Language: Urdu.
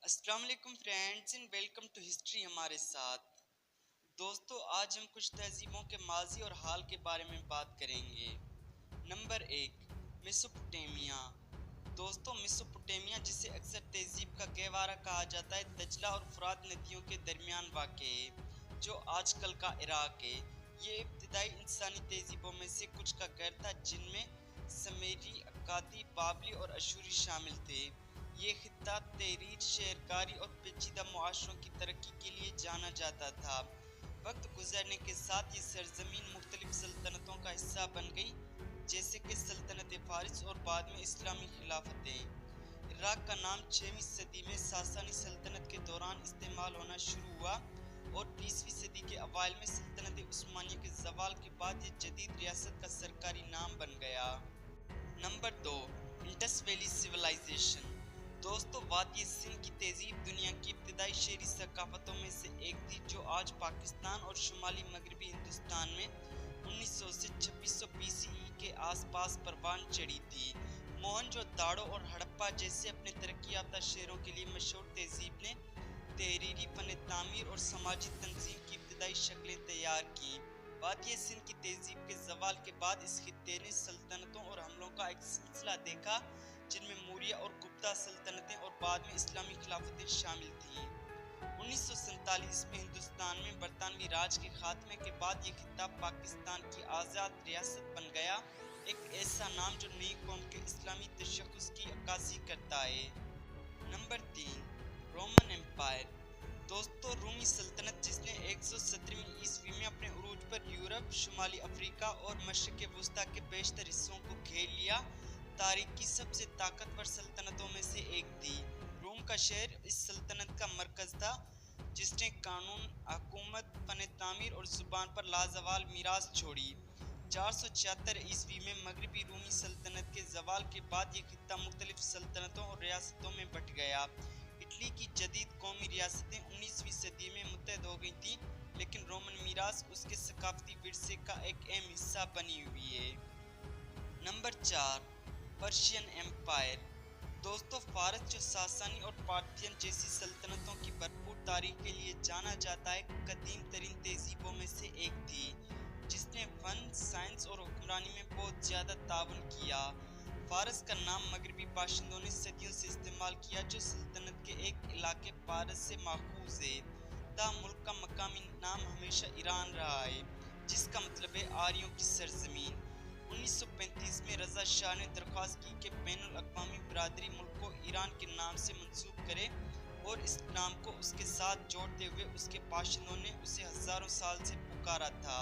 السلام علیکم friends and welcome to history ہمارے ساتھ۔ دوستو آج ہم کچھ تہذیبوں کے ماضی اور حال کے بارے میں بات کریں گے۔ Number 1، Mesopotamia. دوستو میسوپوٹیمیا جسے اکثر تہذیب کا گہوارہ کہا جاتا ہے، دجلہ اور فرات ندیوں کے درمیان واقع ہے، جو آج کل کا عراق ہے۔ یہ ابتدائی انسانی تہذیبوں میں سے کچھ کا گھر تھا، جن میں سمیری، اکادی، بابلی اور اشوری شامل تھے۔ یہ خطہ تحریر، شہرکاری اور پیچیدہ معاشروں کی ترقی کے لیے جانا جاتا تھا۔ وقت گزرنے کے ساتھ یہ سرزمین مختلف سلطنتوں کا حصہ بن گئی، جیسے کہ سلطنت فارس اور بعد میں اسلامی خلافتیں۔ عراق کا نام 6ویں صدی میں ساسانی سلطنت کے دوران استعمال ہونا شروع ہوا اور 20ویں صدی کے اوائل میں سلطنت عثمانیہ کے زوال کے بعد یہ جدید ریاست کا سرکاری نام بن گیا۔ Number 2، Indus Valley Civilisation. دوستو وادی سندھ کی تہذیب دنیا کی ابتدائی شہری ثقافتوں میں سے ایک تھی، جو آج پاکستان اور شمالی مغربی ہندوستان میں 1900 سے 2600 BCE کے آس پاس پروان چڑھی تھی۔ موہنجو داڑو اور ہڑپا جیسے اپنے ترقی یافتہ شہروں کے لیے مشہور تہذیب نے تحریری فن تعمیر اور سماجی تنظیم کی ابتدائی شکلیں تیار کیں۔ وادی سندھ کی تہذیب کے زوال کے بعد اس خطے نے سلطنتوں اور حملوں کا ایک سلسلہ دیکھا، جن میں موریہ اور گپتا سلطنتیں اور بعد میں اسلامی خلافتیں شامل تھیں۔ 1947 میں ہندوستان میں برطانوی راج کے خاتمے کے بعد یہ خطہ پاکستان کی آزاد ریاست بن گیا، ایک ایسا نام جو نئی قوم کے اسلامی تشخص کی عکاسی کرتا ہے۔ Number 3، Roman Empire. دوستو رومی سلطنت جس نے 117ویں عیسوی میں اپنے عروج پر یورپ، شمالی افریقہ اور مشرق وسطیٰ کے بیشتر حصوں کو گھیر لیا، تاریخ کی سب سے طاقتور سلطنتوں میں سے ایک تھی۔ روم کا شہر اس سلطنت کا مرکز تھا، جس نے قانون، حکومت، فن تعمیر اور زبان پر لازوال میراث چھوڑی۔ 476 عیسوی میں مغربی رومی سلطنت کے زوال کے بعد یہ خطہ مختلف سلطنتوں اور ریاستوں میں بٹ گیا۔ اٹلی کی جدید قومی ریاستیں 19ویں صدی میں متحد ہو گئی تھیں، لیکن رومن میراث اس کے ثقافتی ورثے کا ایک اہم حصہ بنی ہوئی ہے۔ Number 4، Persian Empire. دوستو فارس جو ساسانی اور پارتھین جیسی سلطنتوں کی بھرپور تاریخ کے لیے جانا جاتا ہے، قدیم ترین تہذیبوں میں سے ایک تھی، جس نے فن، سائنس اور حکمرانی میں بہت زیادہ تعاون کیا۔ فارس کا نام مغربی باشندوں نے صدیوں سے استعمال کیا، جو سلطنت کے ایک علاقے پارس سے ماخوذ ہے۔ تاہم ملک کا مقامی نام ہمیشہ ایران رہا ہے، جس کا مطلب ہے آریوں کی سرزمین۔ 1935 میں رضا شاہ نے درخواست کی کہ بین الاقوامی برادری ملک کو ایران کے نام سے منسوب کرے، اور اس نام کو اس کے ساتھ جوڑتے ہوئے اس کے باشندوں نے اسے ہزاروں سال سے پکارا تھا۔